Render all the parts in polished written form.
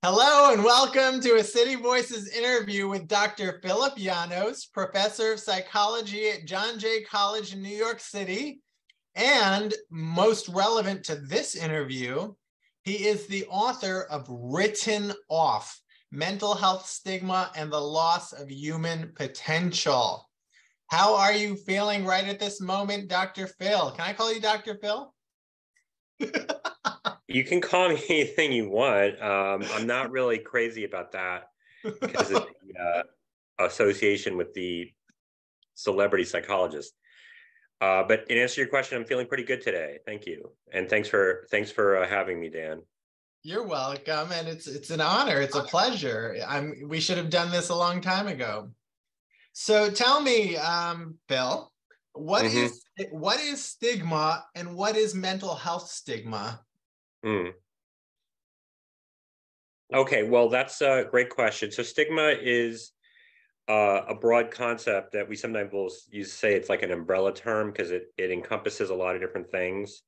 Hello and welcome to a City Voices interview with Dr. Philip Yanos, Professor of Psychology at John Jay College in New York City. And most relevant to this interview, he is the author of Written Off, Mental Health Stigma and the Loss of Human Potential. How are you feeling right at this moment, Dr. Phil? Can I call you Dr. Phil? You can call me anything you want. I'm not really crazy about that because of the association with the celebrity psychologist. But in answer to your question, I'm feeling pretty good today. Thank you, and thanks for having me, Dan. You're welcome, and it's an honor. It's a pleasure. We should have done this a long time ago. So tell me, Bill, what is stigma and what is mental health stigma? Okay, well, that's a great question. So stigma is a broad concept that we sometimes will say it's like an umbrella term because it encompasses a lot of different things.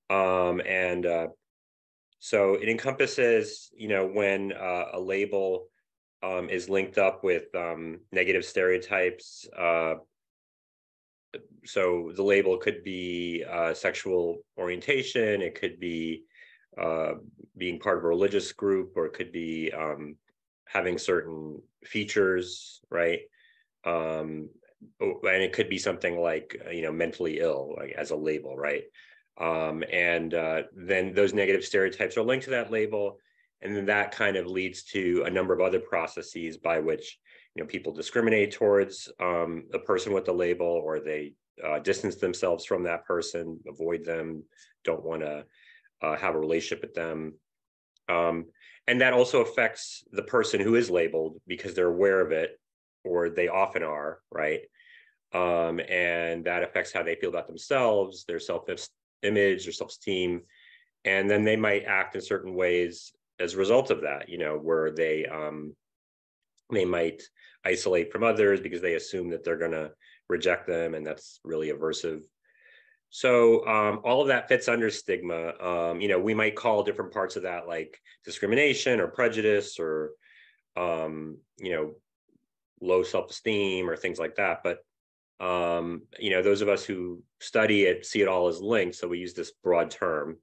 So it encompasses, when a label is linked up with negative stereotypes. So the label could be sexual orientation, it could be being part of a religious group, or it could be having certain features, right? And it could be something like, mentally ill, like, as a label, right? Then those negative stereotypes are linked to that label. And then that kind of leads to a number of other processes by which, people discriminate towards a person with the label, or they distance themselves from that person, avoid them, don't want to have a relationship with them. And that also affects the person who is labeled because they're aware of it, or they often are, right? And that affects how they feel about themselves, their self-image, their self-esteem. And then they might act in certain ways as a result of that, where they might isolate from others because they assume that they're going to reject them, and that's really aversive. So all of that fits under stigma. We might call different parts of that like discrimination or prejudice or, low self-esteem or things like that. But, those of us who study it see it all as linked. So we use this broad term.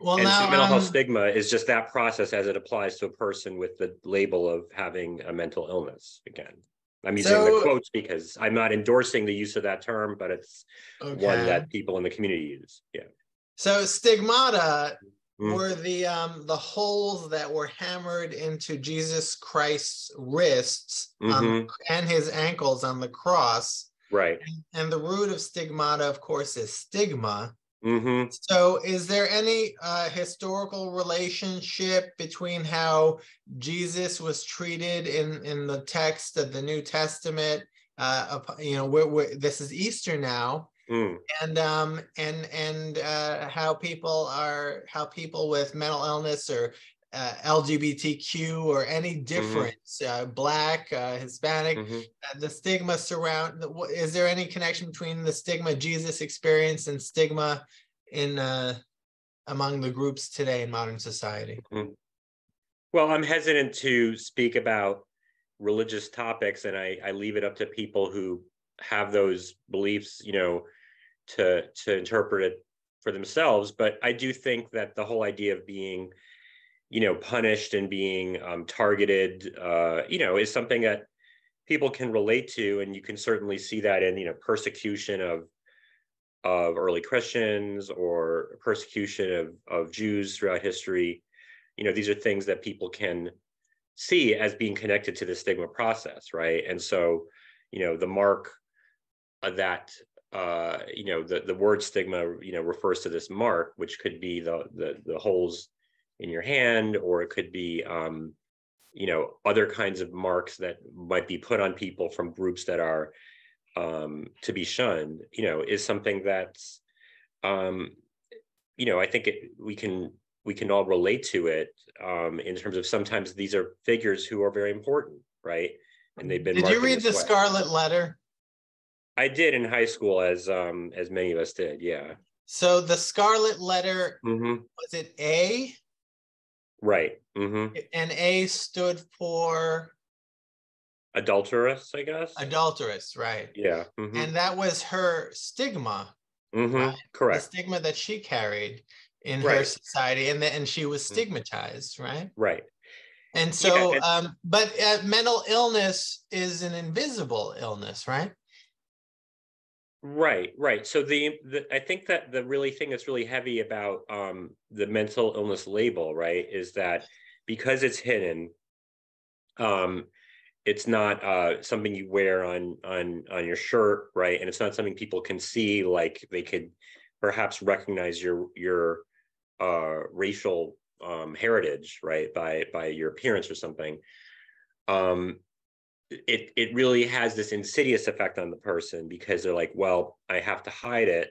Well, and so mental health stigma is just that process as it applies to a person with the label of having a mental illness. Again, I'm using the quotes because I'm not endorsing the use of that term, but it's one that people in the community use. Yeah. So stigmata were the holes that were hammered into Jesus Christ's wrists and his ankles on the cross. Right. And the root of stigmata, of course, is stigma. So is there any historical relationship between how Jesus was treated in the text of the New Testament? This is Easter now, and how people with mental illness or LGBTQ or any difference, Black, Hispanic, the stigma is there any connection between the stigma Jesus experienced and stigma in among the groups today in modern society? Well, I'm hesitant to speak about religious topics, and I leave it up to people who have those beliefs, to interpret it for themselves. But I do think that the whole idea of being punished and being targeted, is something that people can relate to. And you can certainly see that in, persecution of early Christians or persecution of Jews throughout history. These are things that people can see as being connected to the stigma process, right? And so, the mark of that, the word stigma, refers to this mark, which could be the holes in your hand, or it could be, other kinds of marks that might be put on people from groups that are to be shunned, is something that's, I think we can all relate to it in terms of sometimes these are figures who are very important, right? And they've been. Did you read the Scarlet Letter? I did in high school, as many of us did, yeah. So the Scarlet Letter, was it A? Right. Mm-hmm. And A stood for Adulterous, I guess. adulteress, right? Yeah. Mm-hmm. And that was her stigma, right? Mm-hmm. The Correct. stigma that she carried in her Right. society, and she was Mhm. stigmatized, right? Right. And Yeah. so, And but mental illness is an invisible illness, right? right. Right. So the I think that the really thing that's really heavy about the mental illness label, right, is that because it's hidden, um, it's not something you wear on your shirt, right, and it's not something people can see, like they could perhaps recognize your racial heritage, right, by your appearance or something. um it really has this insidious effect on the person, because they're like, well, I have to hide it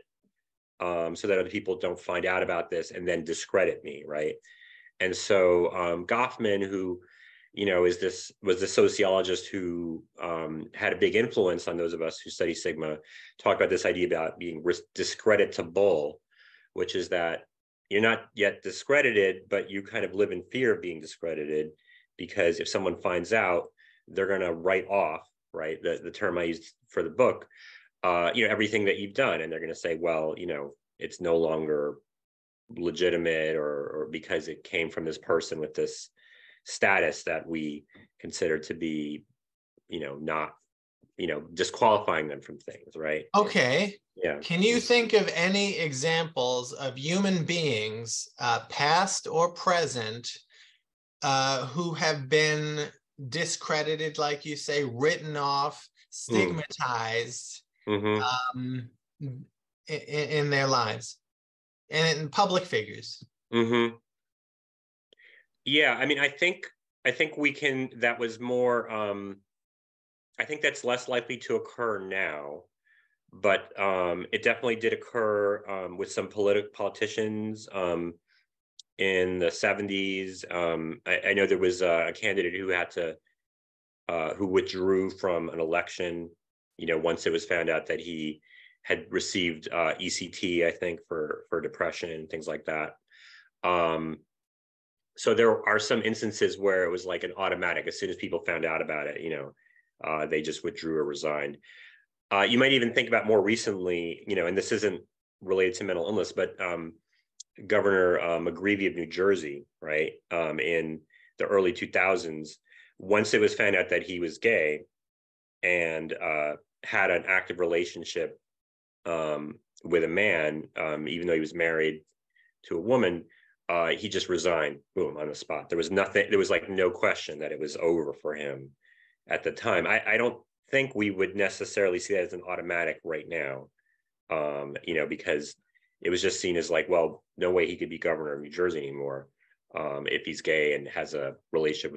so that other people don't find out about this and then discredit me, right? And so Goffman, who was the sociologist who had a big influence on those of us who study stigma, talked about this idea about being discreditable, which is that you're not yet discredited, but you kind of live in fear of being discredited, because if someone finds out, they're going to write off, right, the term I used for the book, everything that you've done, and they're going to say, well, it's no longer legitimate, or because it came from this person with this status that we consider to be, not, disqualifying them from things, right? Okay. Yeah. Can you think of any examples of human beings, past or present, who have been discredited, like you say, written off, stigmatized, Mm-hmm. um, in their lives, and in public figures? Mm-hmm. Yeah, I mean, I think we can, that was more, I think that's less likely to occur now, but it definitely did occur with some politicians in the 70s. I know there was a candidate who had to who withdrew from an election, once it was found out that he had received ECT, I think, for depression and things like that. Um, so there are some instances where it was like an automatic, as soon as people found out about it, they just withdrew or resigned. You might even think about more recently, and this isn't related to mental illness, but Governor McGreevey of New Jersey, right, in the early 2000s, once it was found out that he was gay and had an active relationship with a man, even though he was married to a woman, he just resigned, boom, on the spot. There was nothing, there was like no question that it was over for him at the time. I don't think we would necessarily see that as an automatic right now, because it was just seen as like, well, no way he could be governor of New Jersey anymore if he's gay and has a relationship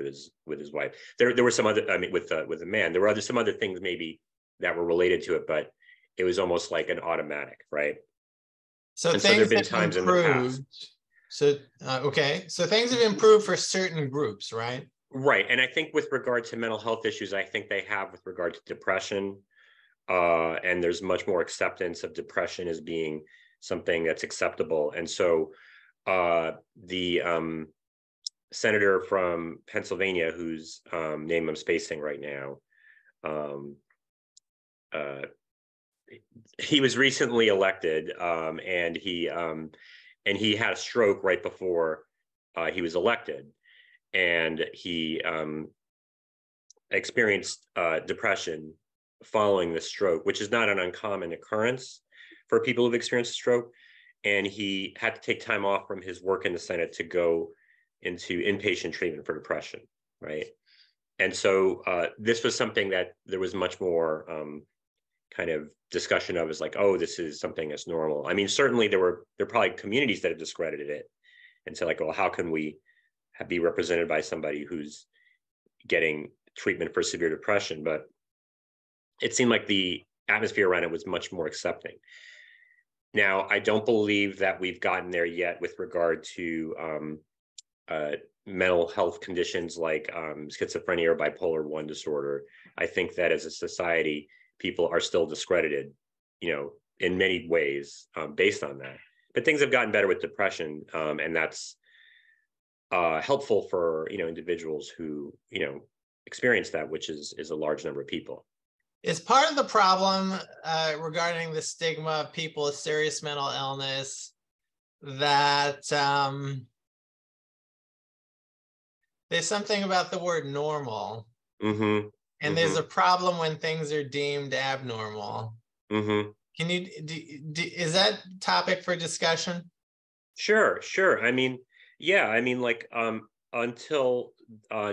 with his wife. There were some other, I mean, with a man, there were some other things maybe that were related to it, but it was almost like an automatic, right? So And so there have things been have times in the past. improved. So, okay. So things have improved for certain groups, right? Right. And I think with regard to mental health issues, I think they have with regard to depression. And there's much more acceptance of depression as being something that's acceptable. And so the senator from Pennsylvania, whose name I'm spacing right now, uh, he was recently elected, and he had a stroke right before he was elected, and he experienced depression following the stroke, which is not an uncommon occurrence for people who've experienced a stroke. And he had to take time off from his work in the Senate to go into inpatient treatment for depression, right? And so this was something that there was much more kind of discussion of, as like, oh, this is something that's normal. I mean, certainly there are probably communities that have discredited it and said like, well, how can we be represented by somebody who's getting treatment for severe depression? But it seemed like the atmosphere around it was much more accepting. Now, I don't believe that we've gotten there yet with regard to mental health conditions like schizophrenia or bipolar 1 disorder. I think that as a society, people are still discredited, in many ways based on that. But things have gotten better with depression, and that's helpful for, individuals who, experience that, which is a large number of people. Is part of the problem regarding the stigma of people with serious mental illness that there's something about the word normal, Mm-hmm. and there's a problem when things are deemed abnormal. Mm-hmm. Can you, is that topic for discussion? Sure. I mean, yeah, like until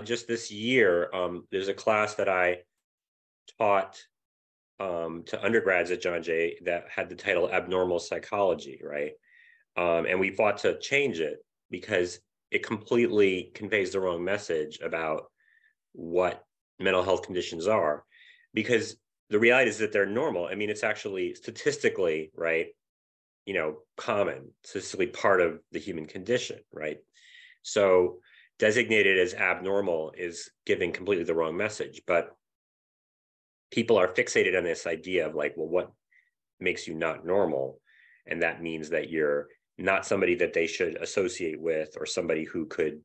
just this year, there's a class that I taught to undergrads at John Jay that had the title Abnormal Psychology, right? And we fought to change it because it completely conveys the wrong message about what mental health conditions are, because the reality is that they're normal. I mean, it's actually statistically, right, common, statistically part of the human condition, right? So designated as abnormal is giving completely the wrong message. But people are fixated on this idea of like, well, what makes you not normal? And that means that you're not somebody that they should associate with, or somebody who could,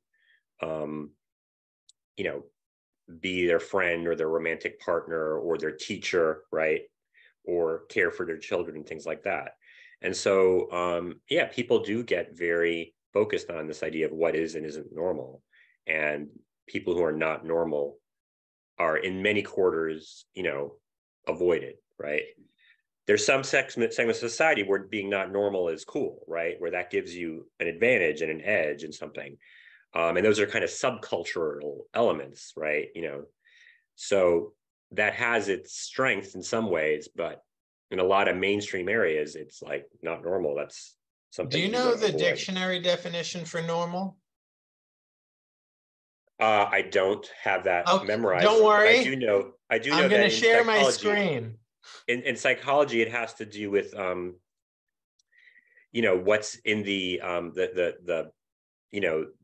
be their friend or their romantic partner or their teacher, right? Or care for their children and things like that. And so, people do get very focused on this idea of what is and isn't normal. And people who are not normal are in many quarters, avoided, right? There's some segment of society where being not normal is cool, right? Where that gives you an advantage and an edge in something. And those are kind of subcultural elements, right? So that has its strength in some ways, but in a lot of mainstream areas, it's like not normal. That's something. Do you know the dictionary definition for normal? I don't have that memorized. Don't worry. I do know I'm going to share my screen. In psychology, it has to do with what's in the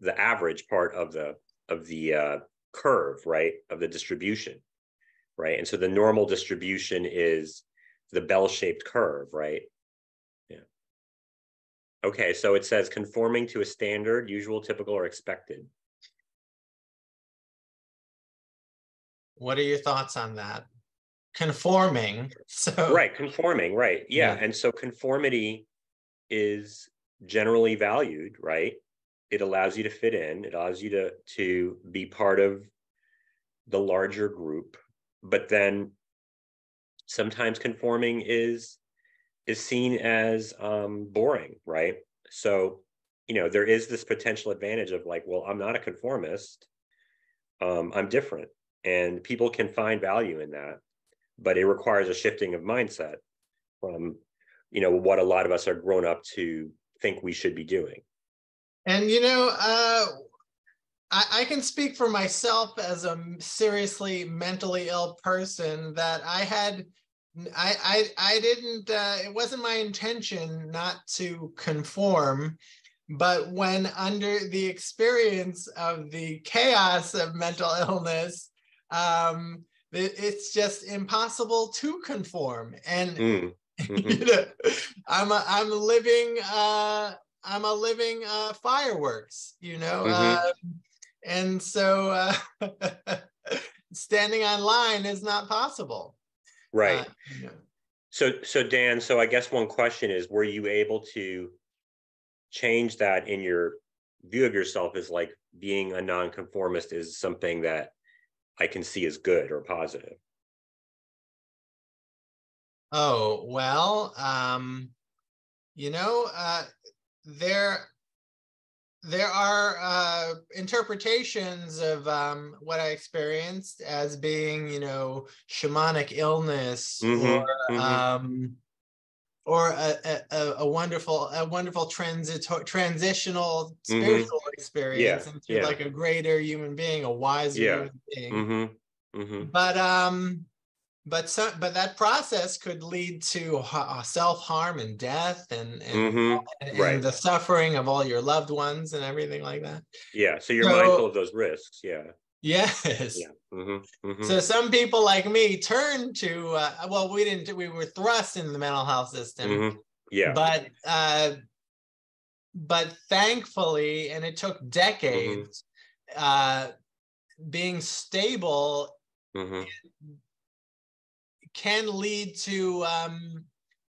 the average part of the curve, right, of the distribution, right? And so the normal distribution is the bell-shaped curve, right? Yeah. Okay, so it says conforming to a standard, usual, typical, or expected. What are your thoughts on that? Conforming. Right, conforming, right. Yeah. And so conformity is generally valued, right? It allows you to fit in, it allows you to be part of the larger group. But then sometimes conforming is seen as boring, right? So, there is this potential advantage of like, well, I'm not a conformist, I'm different. And people can find value in that, but it requires a shifting of mindset from, what a lot of us are grown up to think we should be doing. And, I can speak for myself as a seriously mentally ill person that I didn't, it wasn't my intention not to conform, but when under the experience of the chaos of mental illness, it's just impossible to conform. And I'm a living fireworks, and so standing on line is not possible. Right. So Dan, so I guess one question is, were you able to change that in your view of yourself as like being a nonconformist is something that I can see as good or positive? Oh, well, there are interpretations of what I experienced as being, shamanic illness, or a wonderful transitional spiritual experience into like a greater human being, a wiser human being. But that process could lead to self-harm and death and the suffering of all your loved ones and everything like that. Yeah, so you're mindful of those risks. Yeah. Yes. Yeah. So some people like me turn to we were thrust into the mental health system. Yeah. But but thankfully, and it took decades, being stable can lead to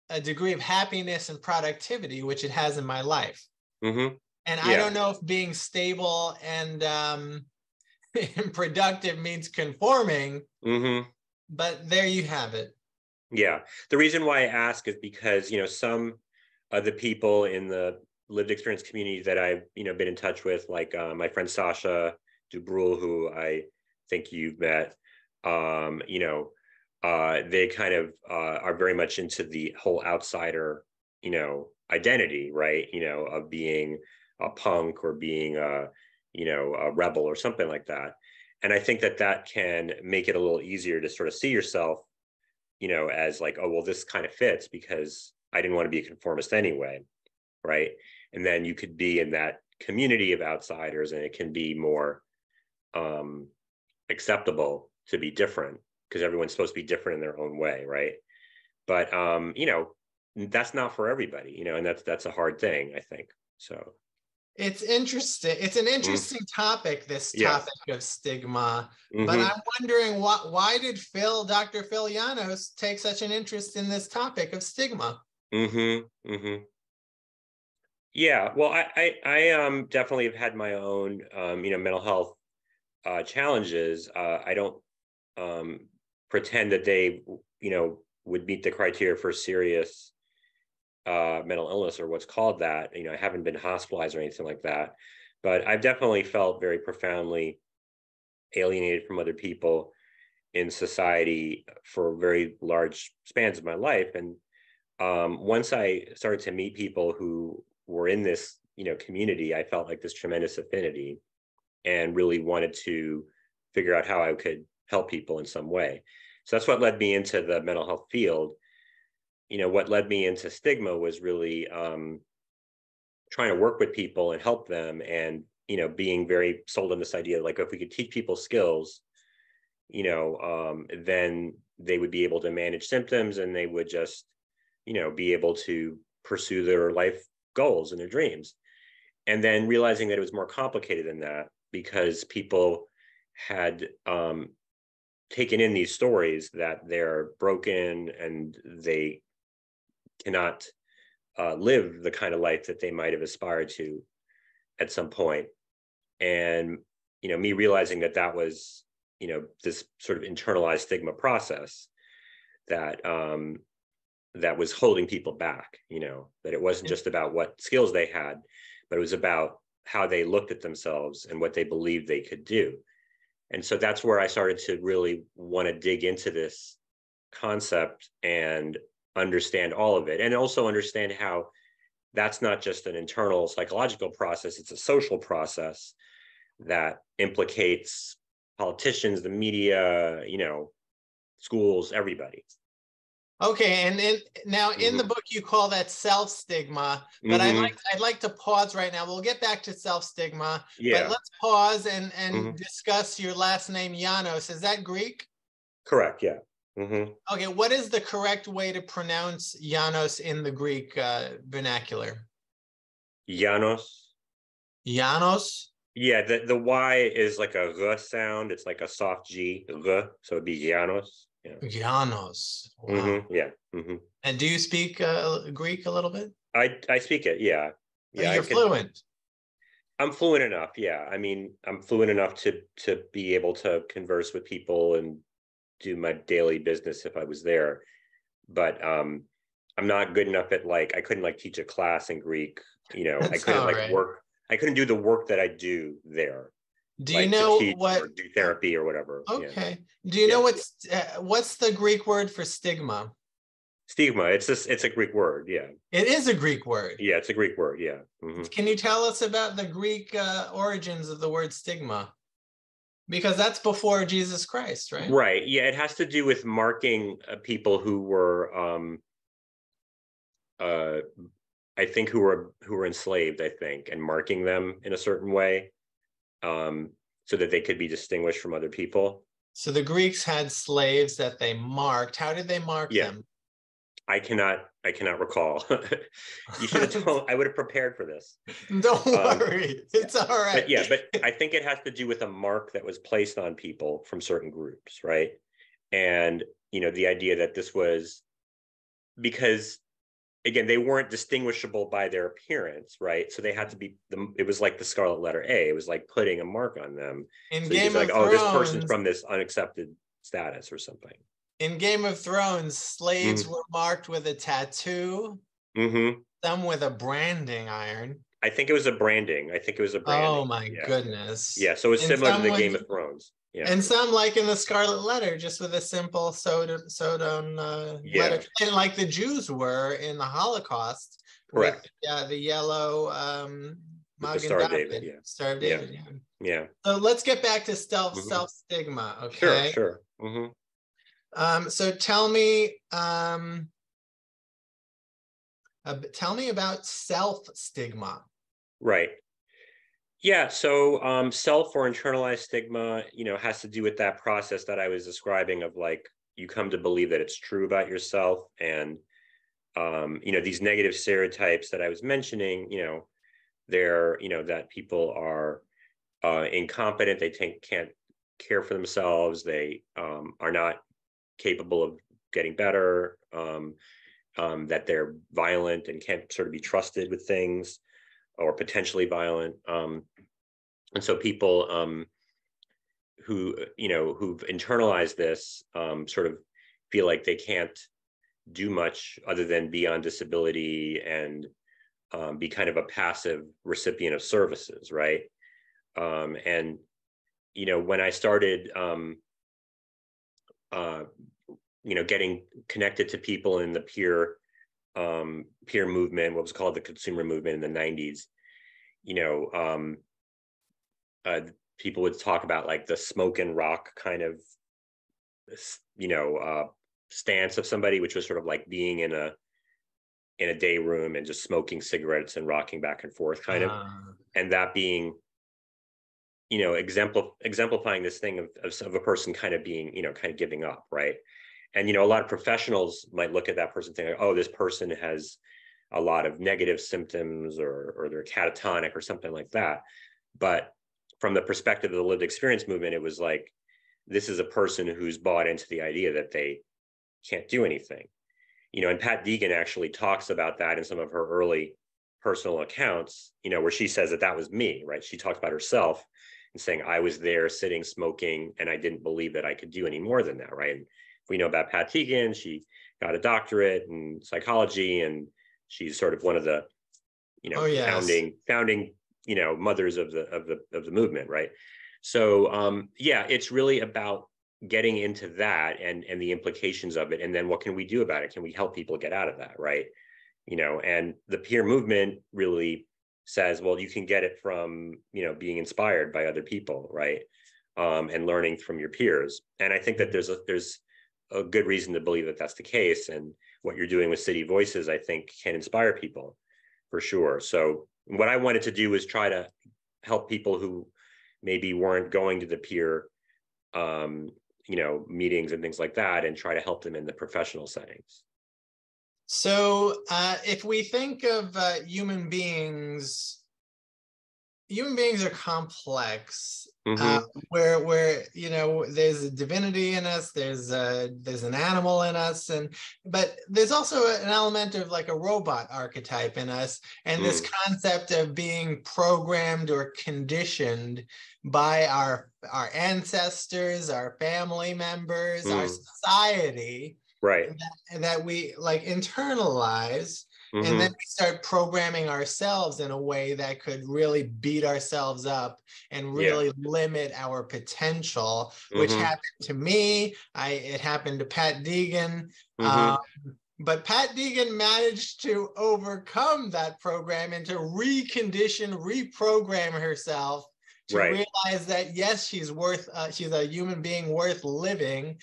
a degree of happiness and productivity, which it has in my life. And I don't know if being stable and productive means conforming, but there you have it. Yeah. The reason why I ask is because, you know, some of the people in the lived experience community that I've, you know, been in touch with, like my friend Sasha Dubrul, who I think you've met, you know, they kind of are very much into the whole outsider, you know, identity, right? You know, of being a punk or being a, you know, a rebel or something like that. And I think that that can make it a little easier to sort of see yourself, you know, as like, oh, well, this kind of fits because I didn't want to be a conformist anyway, right? And then you could be in that community of outsiders and it can be more acceptable to be different because everyone's supposed to be different in their own way, right? But you know, that's not for everybody, you know, and that's a hard thing, I think. So it's interesting. It's an interesting topic, this topic of stigma. But I'm wondering why did Dr. Phil Yanos take such an interest in this topic of stigma? Yeah, well, I definitely have had my own you know, mental health challenges. I don't pretend that they, you know, would meet the criteria for serious mental illness or what's called that. You know, I haven't been hospitalized or anything like that, but I've definitely felt very profoundly alienated from other people in society for very large spans of my life. And once I started to meet people who were in this, you know, community, I felt like this tremendous affinity and really wanted to figure out how I could help people in some way. So that's what led me into the mental health field. You know, what led me into stigma was really trying to work with people and help them, and, you know, being very sold on this idea, like if we could teach people skills, you know, then they would be able to manage symptoms and they would just, you know, be able to pursue their life goals and their dreams. And then realizing that it was more complicated than that because people had taken in these stories that they're broken and they cannot live the kind of life that they might have aspired to at some point. And, you know, me realizing that that was, you know, this sort of internalized stigma process that that was holding people back, you know, that it wasn't just about what skills they had, but it was about how they looked at themselves and what they believed they could do. And so that's where I started to really want to dig into this concept and understand all of it, and also understand how that's not just an internal psychological process, it's a social process that implicates politicians, the media, you know, schools, everybody. Okay, and now in the book you call that self-stigma, but I'd like to pause right now. We'll get back to self-stigma, but let's pause and discuss your last name, Yanos. Is that Greek? Correct, yeah. Okay, what is the correct way to pronounce Yanos in the Greek vernacular? Yanos. Yanos? Yeah, the Y is like a R sound. It's like a soft G, R, so it'd be Yanos. Yeah. Yanos. Wow. Yeah. And do you speak Greek a little bit? I speak it, yeah. Yeah, you're fluent. I'm fluent enough, yeah. I mean, I'm fluent enough to be able to converse with people and do my daily business if I was there. But I'm not good enough at, like, I couldn't like teach a class in Greek, you know. I couldn't like work. I couldn't do the work that I do there. Do you know what? Or do therapy or whatever. Okay. Yeah. Do you know what's the Greek word for stigma? Stigma. It's a Greek word. Yeah. It is a Greek word. Yeah, it's a Greek word. Yeah. Can you tell us about the Greek origins of the word stigma? Because that's before Jesus Christ, right? Right. Yeah, it has to do with marking people who were, I think, who were enslaved. I think, and marking them in a certain way, so that they could be distinguished from other people. So the Greeks had slaves that they marked. How did they mark them? I cannot recall. You should have told, I would have prepared for this. Don't worry, it's all right. But yeah, but I think it has to do with a mark that was placed on people from certain groups, right? And, you know, the idea that this was because, again, they weren't distinguishable by their appearance, right? So they had to be, it was like the scarlet letter A. It was like putting a mark on them. In so Game you of like, Thrones, oh, this person's from this unaccepted status or something. In Game of Thrones, slaves Mm-hmm. were marked with a tattoo, Mm-hmm. some with a branding iron. I think it was a branding. Oh my Yeah. goodness. Yeah. So it's And similar to some the with, Game of Thrones. Yeah. and some like in the Scarlet Letter, just with a simple sodon Yeah. letter, and like the Jews were in the Holocaust. Correct. With the yellow With the Magen Star of David, David. Yeah. Star of Yeah. David. Yeah. Yeah. So let's get back to Mm-hmm. self-stigma, Sure. okay? Sure. Mm-hmm. So tell me about self-stigma. Right. Yeah. So self or internalized stigma, you know, has to do with that process that I was describing of like you come to believe that it's true about yourself, and you know, these negative stereotypes that I was mentioning, you know, they're, you know, that people are incompetent, they can't care for themselves, they are not capable of getting better, that they're violent and can't sort of be trusted with things, or potentially violent. And so people who, you know, who've internalized this sort of feel like they can't do much other than be on disability and be kind of a passive recipient of services, right? And, you know, when I started, you know, getting connected to people in the peer movement, what was called the consumer movement in the 90s, you know, people would talk about like the smoke and rock kind of, you know, stance of somebody, which was sort of like being in a day room and just smoking cigarettes and rocking back and forth kind of, and that being, you know, exemplifying this thing of a person kind of being, you know, kind of giving up, right? And, you know, a lot of professionals might look at that person and think, oh, this person has a lot of negative symptoms, or they're catatonic or something like that. But from the perspective of the lived experience movement, it was like, this is a person who's bought into the idea that they can't do anything. You know, and Pat Deegan actually talks about that in some of her early personal accounts, you know, where she says that was me, right? She talks about herself and saying, I was there sitting, smoking, and I didn't believe that I could do any more than that, right? And we know about Pat Deegan, she got a doctorate in psychology, and she's sort of one of the, you know, founding, you know, mothers of the movement, right? So yeah, it's really about getting into that and the implications of it, and then what can we do about it? Can we help people get out of that, right? You know, and the peer movement really says, well, you can get it from, you know, being inspired by other people, right? And learning from your peers. And I think that there's a good reason to believe that that's the case. And what you're doing with City Voices, I think, can inspire people for sure. So what I wanted to do was try to help people who maybe weren't going to the peer, you know, meetings and things like that, and try to help them in the professional settings. So if we think of human beings are complex, where you know, there's a divinity in us, there's an animal in us, but there's also an element of like a robot archetype in us, and this concept of being programmed or conditioned by our ancestors, our family members, our society, right? that we like internalize. And then we start programming ourselves in a way that could really beat ourselves up and really limit our potential, which happened to me. It happened to Pat Deegan. But Pat Deegan managed to overcome that program and to reprogram herself to realize that, yes, she's a human being worth living,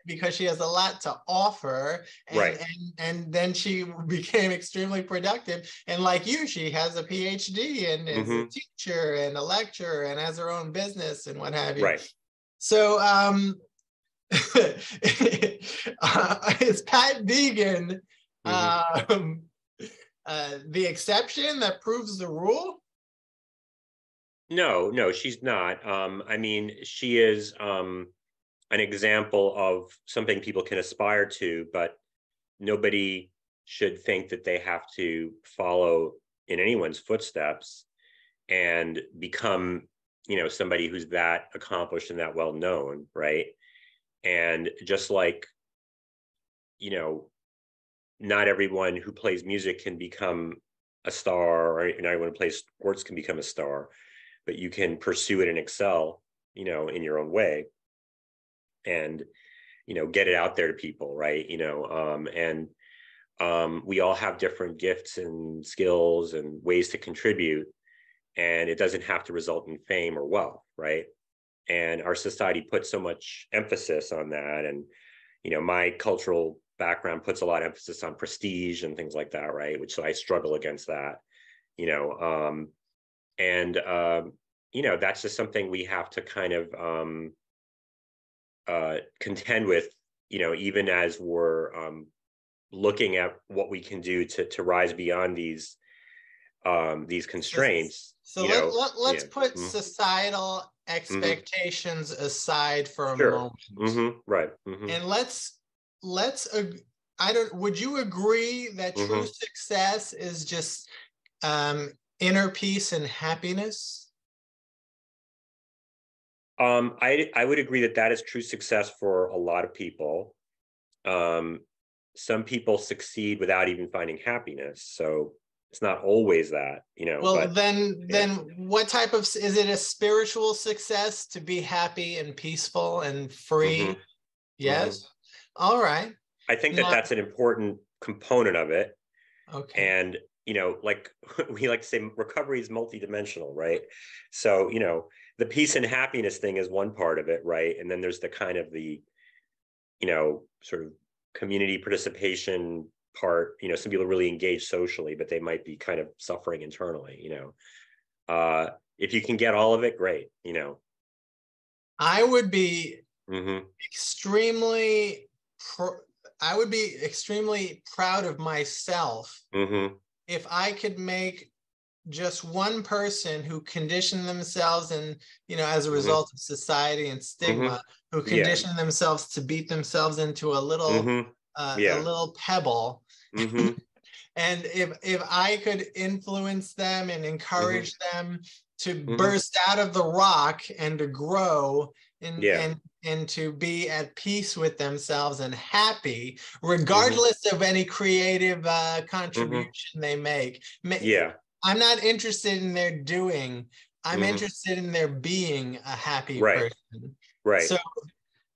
because she has a lot to offer, and then she became extremely productive. And like you, she has a Ph.D. and is a teacher and a lecturer and has her own business and what have you. Right. So is Pat Deegan Mm-hmm. the exception that proves the rule? No, no, she's not. I mean, she is an example of something people can aspire to, but nobody should think that they have to follow in anyone's footsteps and become, somebody who's that accomplished and that well known, right? And just like, you know, not everyone who plays music can become a star, or not everyone who plays sports can become a star, but you can pursue it and excel, in your own way, and get it out there to people, right? We all have different gifts and skills and ways to contribute, and it doesn't have to result in fame or wealth, right? And our society puts so much emphasis on that, and my cultural background puts a lot of emphasis on prestige and things like that, right? Which, so I struggle against that, you know and that's just something we have to kind of contend with, even as we're looking at what we can do to rise beyond these constraints. So let's put Mm-hmm. societal expectations aside for a Sure. moment. Mm-hmm. Right. Mm-hmm. And would you agree that true success is just inner peace and happiness? I would agree that is true success for a lot of people. Some people succeed without even finding happiness, so it's not always that, Well, but then what type of, is it a spiritual success to be happy and peaceful and free? Mm-hmm. Yes. Mm-hmm. All right. I think that's an important component of it. Okay. And like we like to say, recovery is multidimensional, right? So the peace and happiness thing is one part of it, right? And then there's the kind of the sort of community participation part. Some people are really engaged socially, but they might be kind of suffering internally. If you can get all of it, great. I would be Mm-hmm. extremely proud of myself if I could make just one person who conditioned themselves, and as a result of society and stigma, who conditioned themselves to beat themselves into a little a little pebble. And if I could influence them and encourage them to burst out of the rock and to grow and to be at peace with themselves and happy, regardless of any creative contribution they make. I'm not interested in their doing. I'm interested in their being a happy person. Right. So,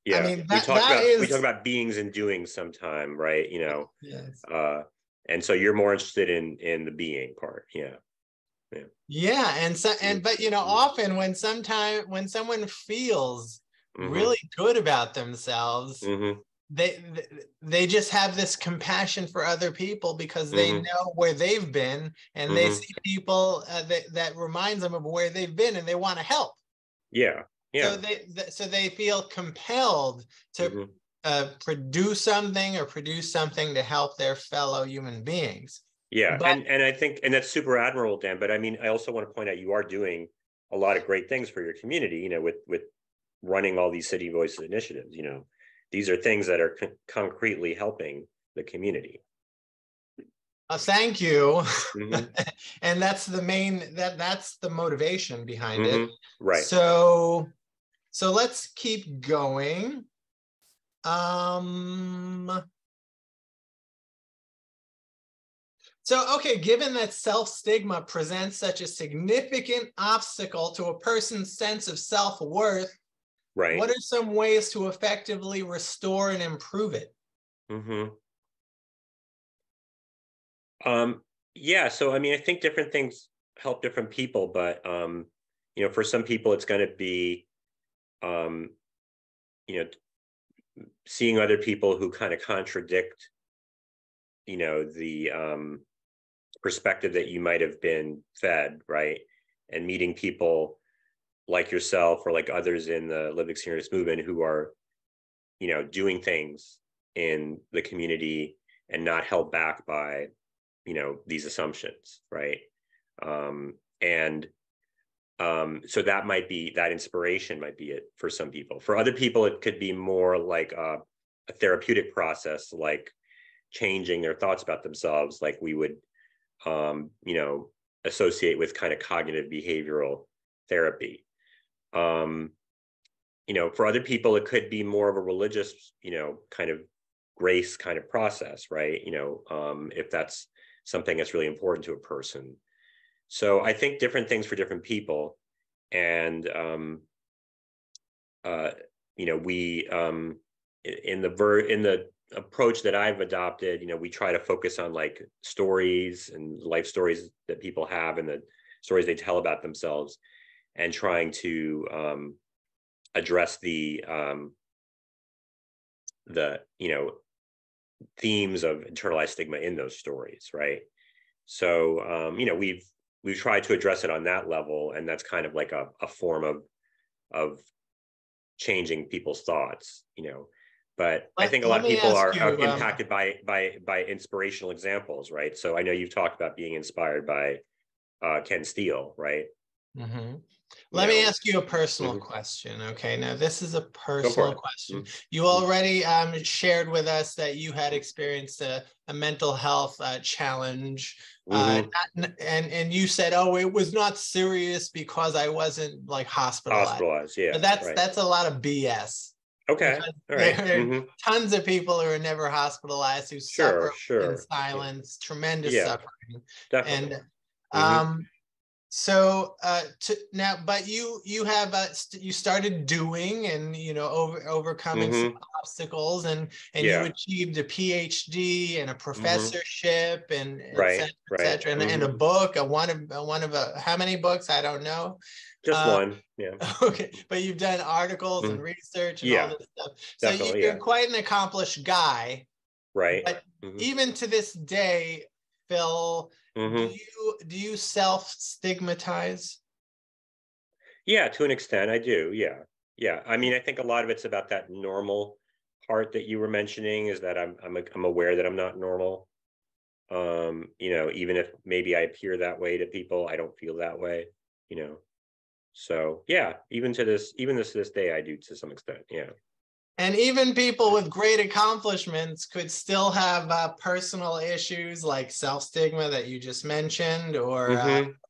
yeah, I mean, we talk about beings and doing sometime, right? Yes. And so you're more interested in the being part. Yeah, but often when someone feels really good about themselves, they just have this compassion for other people because they know where they've been, and they see people that reminds them of where they've been, and they want to help. Yeah. So they feel compelled to produce something to help their fellow human beings. Yeah, and I think, and that's super admirable, Dan. But I mean, I also want to point out you are doing a lot of great things for your community. With running all these City Voices initiatives. These are things that are concretely helping the community. Thank you. And that's that's the motivation behind it. Right. So let's keep going. So, okay, given that self-stigma presents such a significant obstacle to a person's sense of self-worth, what are some ways to effectively restore and improve it? Yeah, so I mean, I think different things help different people, but for some people it's going to be seeing other people who kind of contradict the perspective that you might have been fed, right? And meeting people like yourself or like others in the lived experience movement who are doing things in the community and not held back by, these assumptions, right? So that inspiration might be it for some people. For other people, it could be more like a therapeutic process, like changing their thoughts about themselves, like we would, associate with kind of cognitive behavioral therapy. For other people, it could be more of a religious, kind of grace kind of process, right? If that's something that's really important to a person. So I think different things for different people. And, we, in the approach that I've adopted, we try to focus on like stories and life stories that people have and the stories they tell about themselves, and trying to address the themes of internalized stigma in those stories, right? So we've tried to address it on that level, and that's kind of like a form of changing people's thoughts, But I think a lot of people are impacted by inspirational examples, right? So I know you've talked about being inspired by Ken Steele, right? Mm-hmm. Let me ask you a personal question. Okay, now this is a personal question. You already shared with us that you had experienced a mental health challenge, and you said, "Oh, it was not serious because I wasn't like hospitalized." Yeah, but that's a lot of BS. Okay, all right. There are tons of people who are never hospitalized who suffer in silence, tremendous suffering, definitely. And so but you have you started doing and overcoming some obstacles, and you achieved a Ph.D. and a professorship and et cetera, and a book, one of how many books, I don't know. Just one, yeah. Okay, but you've done articles and research and all this stuff. So you're quite an accomplished guy, right? But even to this day, Phil, do you self-stigmatize? Yeah, to an extent, I do. Yeah. I mean, I think a lot of it's about that normal part that you were mentioning, is that I'm aware that I'm not normal. Even if maybe I appear that way to people, I don't feel that way. So yeah, even to this day, I do to some extent. Yeah. And even people with great accomplishments could still have personal issues like self-stigma that you just mentioned, or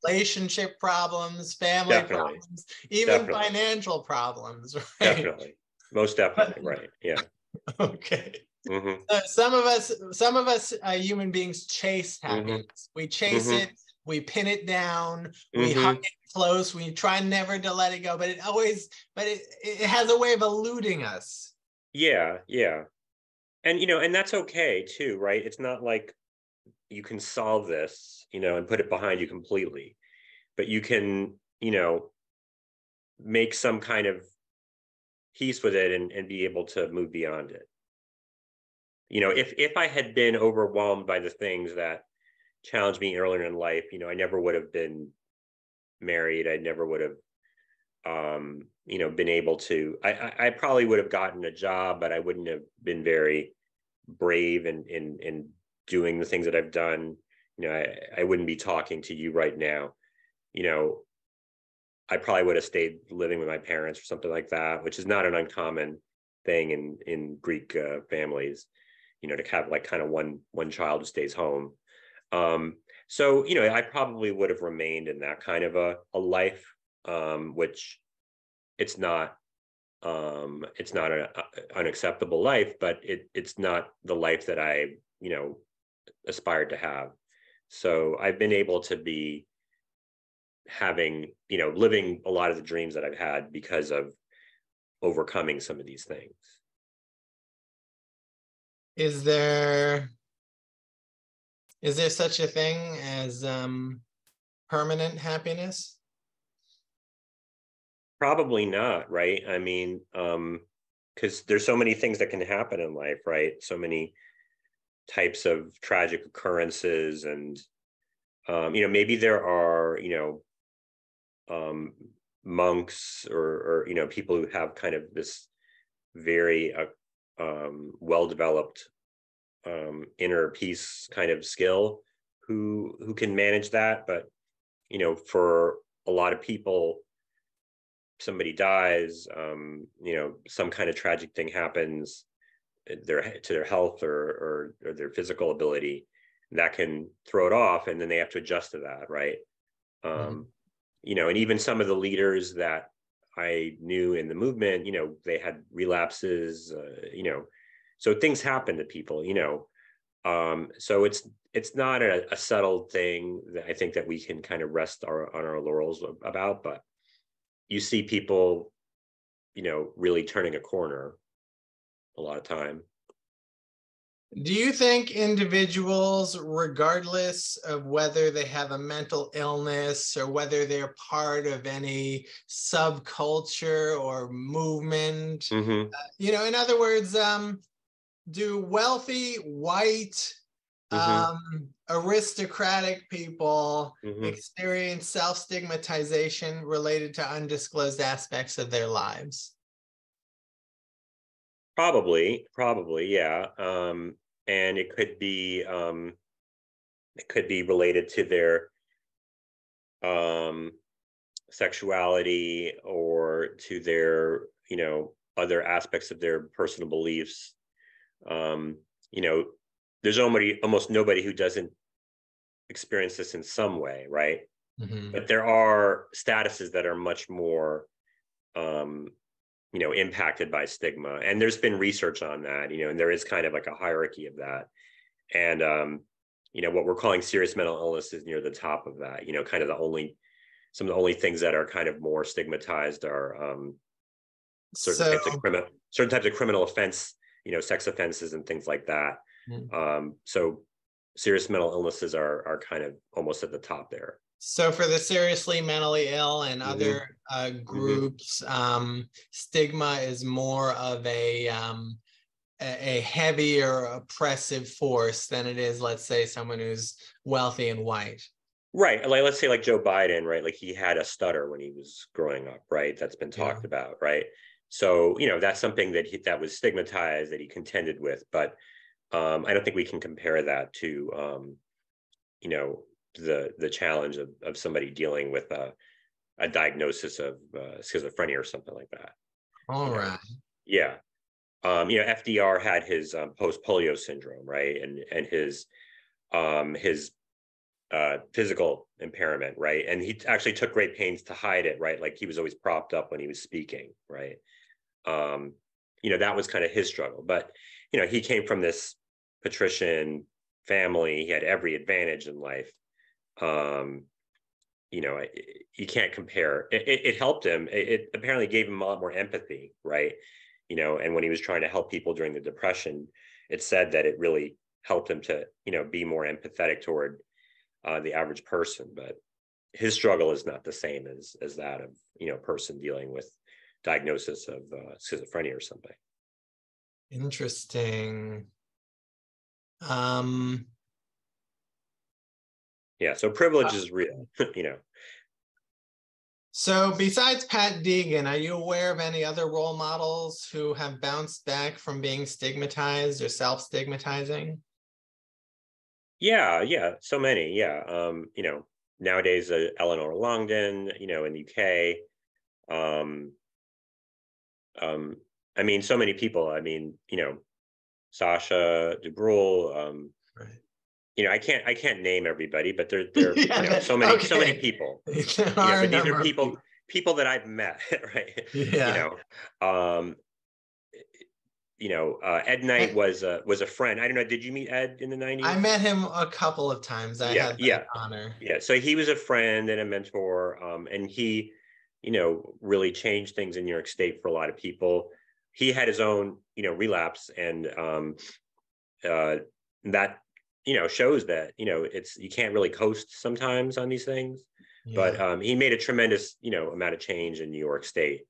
relationship problems, family problems, even financial problems, right? Definitely. Most definitely, right. Yeah. Okay. Some of us human beings chase happiness. We chase it, we pin it down, we hug it close, we try never to let it go, but it has a way of eluding us. Yeah. And and that's okay too, right? It's not like you can solve this, and put it behind you completely, but you can, make some kind of peace with it and be able to move beyond it. If I had been overwhelmed by the things that challenged me earlier in life, I never would have been married. I never would have been able to, I probably would have gotten a job, but I wouldn't have been very brave in doing the things that I've done. I wouldn't be talking to you right now. I probably would have stayed living with my parents or something like that, which is not an uncommon thing in Greek families, to have like kind of one child who stays home. So, I probably would have remained in that kind of a life, which it's not an unacceptable life, but it's not the life that I, aspired to have. So I've been able to be having, living a lot of the dreams that I've had because of overcoming some of these things. Is there such a thing as permanent happiness? Probably not, right? I mean, because there's so many things that can happen in life, right? So many types of tragic occurrences, and maybe there are monks or people who have kind of this very well-developed inner peace kind of skill who can manage that. But for a lot of people, somebody dies, some kind of tragic thing happens to their health or their physical ability, that can throw it off, and then they have to adjust to that, right? And even some of the leaders that I knew in the movement, they had relapses, so things happen to people, so it's not a settled thing that I think that we can kind of rest on our laurels about, but you see people, really turning a corner a lot of time. Do you think individuals, regardless of whether they have a mental illness or whether they're part of any subculture or movement, in other words, do wealthy, white, aristocratic people experience self-stigmatization related to undisclosed aspects of their lives? Probably, yeah. And it could be related to their sexuality or to their, other aspects of their personal beliefs. There's almost nobody who doesn't experience this in some way, right? But there are statuses that are much more impacted by stigma, and there's been research on that, and there is kind of like a hierarchy of that, and what we're calling serious mental illness is near the top of that. Kind of some of the only things that are kind of more stigmatized are certain types of criminal offense, sex offenses and things like that. So serious mental illnesses are kind of almost at the top there. So for the seriously mentally ill and other groups, stigma is more of a heavier oppressive force than it is, let's say, someone who's wealthy and white. Right. Like, let's say like Joe Biden, right? Like he had a stutter when he was growing up, right? That's been talked about, right? So, that's something that was stigmatized, that he contended with. But I don't think we can compare that to, the challenge of somebody dealing with a diagnosis of schizophrenia or something like that. All right. Yeah. FDR had his post-polio syndrome, right? And his physical impairment, right? And he actually took great pains to hide it, right? Like he was always propped up when he was speaking, right? That was kind of his struggle. But, he came from this patrician family. He had every advantage in life. You can't compare. It helped him. It apparently gave him a lot more empathy, right? And when he was trying to help people during the Depression, it said that it really helped him to, be more empathetic toward the average person. But his struggle is not the same as that of, a person dealing with diagnosis of schizophrenia or something. Interesting. Yeah, so privilege is real, So besides Pat Deegan, are you aware of any other role models who have bounced back from being stigmatized or self-stigmatizing? Yeah, so many. Yeah. Nowadays, Eleanor Longden, in the UK. So many people. Sasha Dubrul. Right. I can't name everybody, but there so many people. But these are people that I've met, right? Yeah. Ed Knight was a friend. I don't know. Did you meet Ed in the 90s? I met him a couple of times. I had that honor. Yeah. So he was a friend and a mentor, and he, really changed things in New York State for a lot of people. He had his own, relapse, and that, shows that, you can't really coast sometimes on these things. Yeah. But he made a tremendous, amount of change in New York State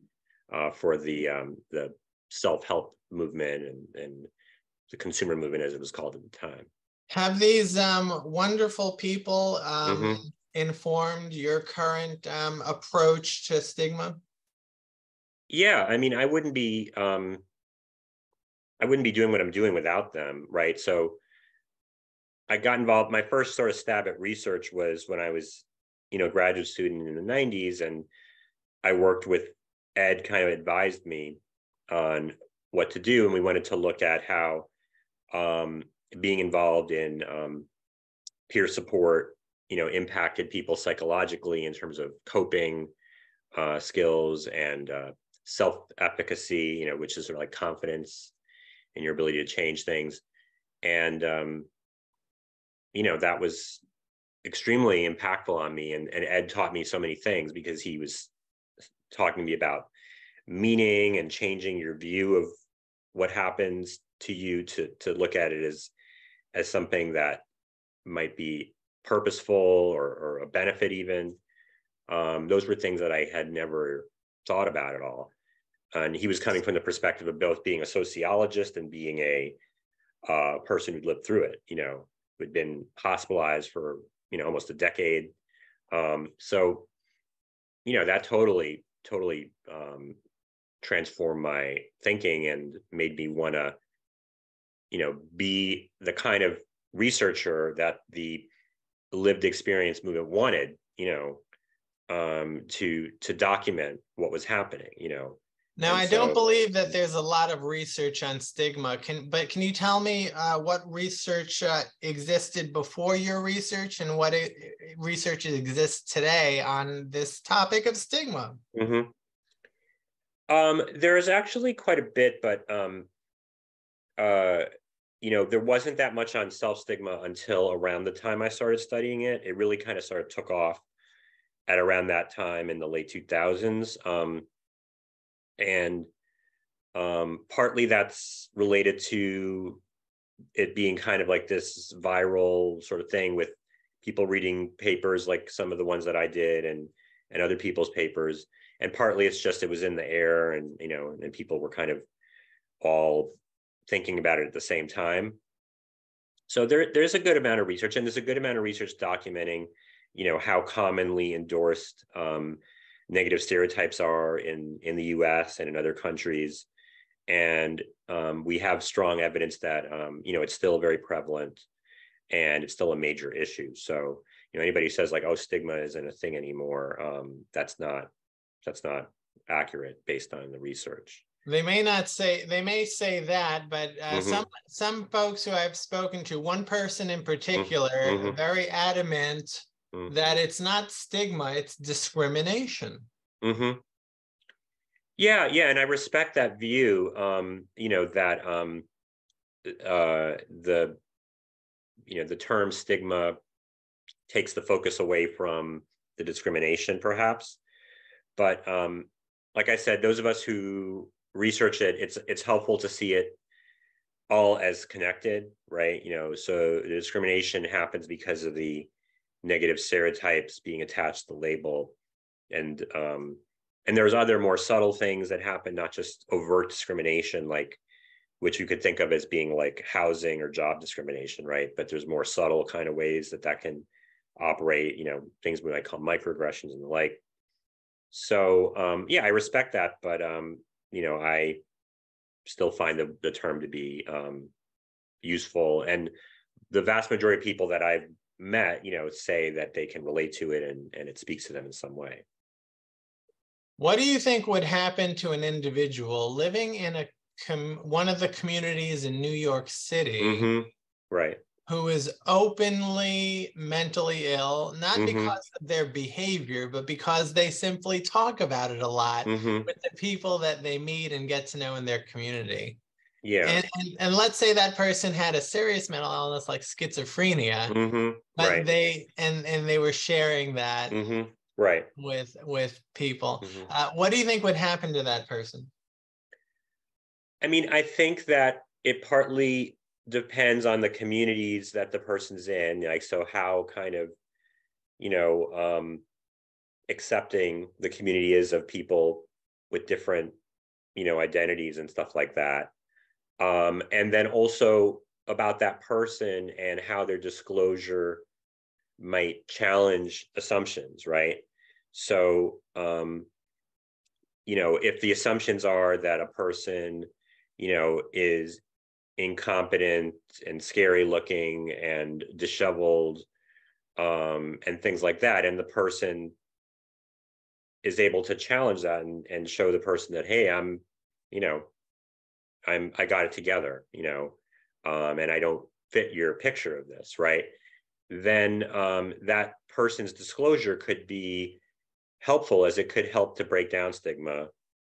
for the self-help movement and the consumer movement, as it was called at the time. Have these wonderful people informed your current approach to stigma? Yeah, I wouldn't be I wouldn't be doing what I'm doing without them, right? So I got involved. My first sort of stab at research was when I was, a graduate student in the 90s, and I worked with Ed, kind of advised me on what to do, and we wanted to look at how being involved in peer support, impacted people psychologically in terms of coping skills and self-efficacy, which is sort of like confidence in your ability to change things. And, that was extremely impactful on me. And Ed taught me so many things because he was talking to me about meaning and changing your view of what happens to you, to look at it as something that might be purposeful or a benefit even. Those were things that I had never thought about at all. And he was coming from the perspective of both being a sociologist and being a person who'd lived through it, who'd been hospitalized for, almost a decade. So, that totally transformed my thinking and made me want to, be the kind of researcher that the lived experience movement wanted, to document what was happening, Now, And I don't so, believe that there's a lot of research on stigma. But can you tell me what research existed before your research and what research exists today on this topic of stigma? mm-hmm. There is actually quite a bit, but there wasn't that much on self-stigma until around the time I started studying it. It really kind of sort of took off at around that time in the late 2000s. And partly that's related to it being kind of like this viral sort of thing with people reading papers like some of the ones that I did and other people's papers. And partly it's just, it was in the air and, and people were kind of all thinking about it at the same time. So there's a good amount of research, and there's a good amount of research documenting, how commonly endorsed negative stereotypes are in the US and in other countries. And we have strong evidence that, it's still very prevalent and it's still a major issue. So, anybody who says like, oh, stigma isn't a thing anymore, that's not accurate based on the research. They may say that, but Mm-hmm. some folks who I've spoken to, one person in particular, Mm-hmm. very adamant Mm-hmm. that it's not stigma, it's discrimination. Mm-hmm. Yeah, and I respect that view. That the term stigma takes the focus away from the discrimination, perhaps. But like I said, those of us who research it, it's helpful to see it all as connected, right? So the discrimination happens because of the negative stereotypes being attached to the label, and there's other more subtle things that happen, not just overt discrimination, like which you could think of as being like housing or job discrimination, right? But there's more subtle kind of ways that can operate, things we might call microaggressions and the like. So I respect that, but I still find the term to be useful, and the vast majority of people that I've met, say that they can relate to it and it speaks to them in some way. What do you think would happen to an individual living in one of the communities in New York City, mm-hmm. Right, who is openly mentally ill, not mm-hmm. because of their behavior, but because they simply talk about it a lot Mm-hmm. with the people that they meet and get to know in their community? Yeah. And let's say that person had a serious mental illness like schizophrenia, Mm-hmm. but Right. they were sharing that Mm-hmm. Right. with people. Mm-hmm. What do you think would happen to that person? I mean, I think that it partly depends on the communities that the person's in, like, so how kind of, accepting the community is of people with different, identities and stuff like that. And then also about that person and how their disclosure might challenge assumptions, right? So, if the assumptions are that a person, is incompetent and scary looking and disheveled, and things like that. And the person is able to challenge that and show the person that, hey, I got it together, and I don't fit your picture of this, right? Then that person's disclosure could be helpful, as it could help to break down stigma,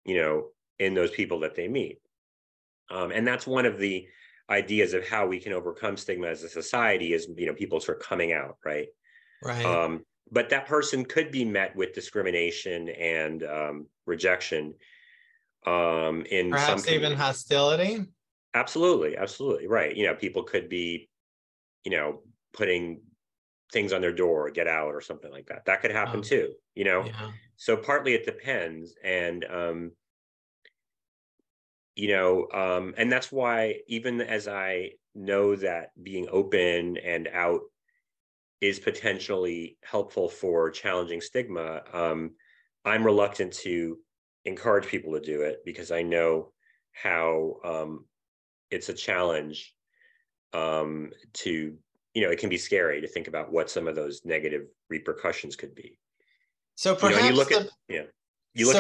in those people that they meet. And that's one of the ideas of how we can overcome stigma as a society is, people sort of coming out, right? Right. But that person could be met with discrimination and rejection in some Perhaps even communities. hostility. Absolutely, absolutely, right. People could be, putting things on their door, get out, or something like that. That could happen too, Yeah. So partly it depends, and and that's why, even as I know that being open and out is potentially helpful for challenging stigma, I'm reluctant to encourage people to do it, because I know how it's a challenge to, it can be scary to think about what some of those negative repercussions could be. So And you perhaps look at,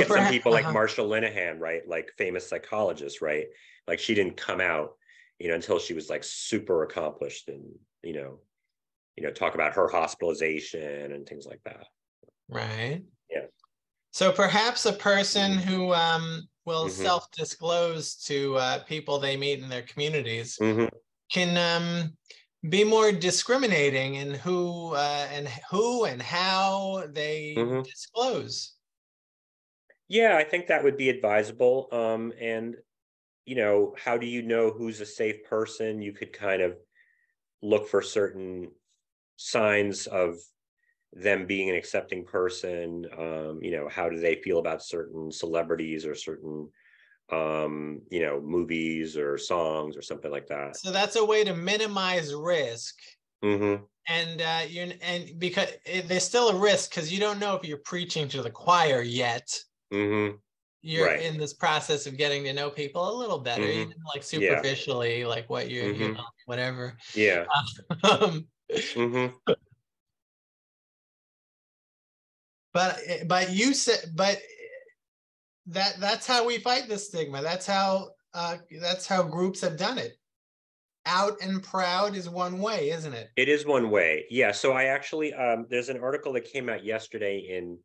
some people like uh-huh. Marsha Linehan, right? Like famous psychologists, right? Like she didn't come out, until she was like super accomplished, and, talk about her hospitalization and things like that. Right. Yeah. So perhaps a person Mm-hmm. who will Mm-hmm. self-disclose to people they meet in their communities Mm-hmm. can be more discriminating in who and how they Mm-hmm. disclose. Yeah, I think that would be advisable. And how do you know who's a safe person? You could kind of look for certain signs of them being an accepting person. How do they feel about certain celebrities or certain, movies or songs or something like that. So that's a way to minimize risk. Mm-hmm. And because there's still a risk, because you don't know if you're preaching to the choir yet. Mm-hmm. You're Right. in this process of getting to know people a little better, Mm-hmm. even like Yeah. superficially, like what Mm-hmm. whatever. Yeah. Um, Mm-hmm. but you said, but that's how we fight the stigma. That's how groups have done it. Out and proud is one way, isn't it? It is one way. Yeah. So I actually, there's an article that came out yesterday in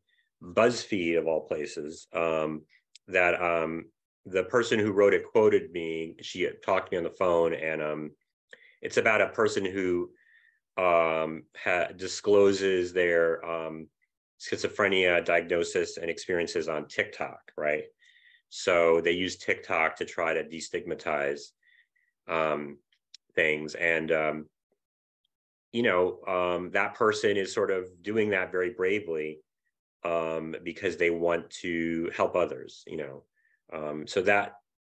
BuzzFeed, of all places, that the person who wrote it quoted me. She talked to me on the phone, and it's about a person who discloses their schizophrenia diagnosis and experiences on TikTok, right? So they use TikTok to try to destigmatize things. And, that person is sort of doing that very bravely because they want to help others, so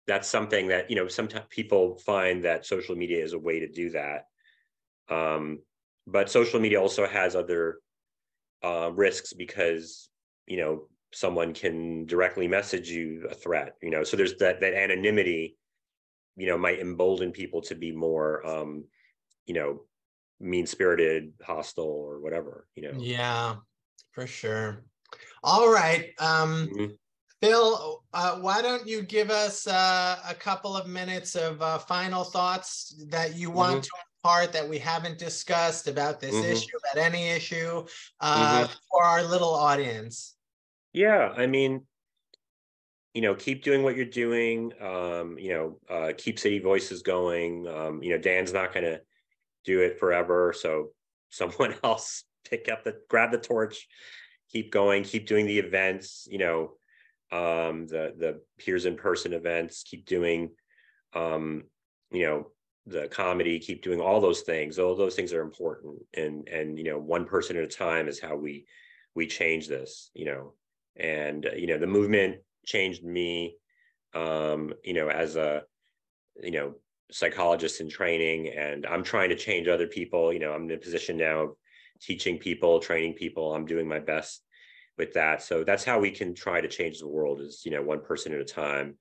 that's something that, sometimes people find that social media is a way to do that. But social media also has other risks, because, someone can directly message you a threat, so there's that anonymity, might embolden people to be more, mean-spirited, hostile, or whatever, Yeah, for sure. All right. Mm-hmm. Phil, why don't you give us a couple of minutes of final thoughts that you want Mm-hmm. to impart that we haven't discussed about this Mm-hmm. issue, about any issue, Mm-hmm. for our little audience? Yeah, I mean, keep doing what you're doing. Keep City Voices going. Dan's not going to do it forever, so someone else grab the torch, keep going, keep doing the events. The peers in person events. Keep doing, the comedy. Keep doing all those things. All those things are important, and one person at a time is how we change this. And the movement changed me, as a, psychologist in training, and I'm trying to change other people. I'm in a position now of teaching people, training people. I'm doing my best with that. So that's how we can try to change the world, is, one person at a time.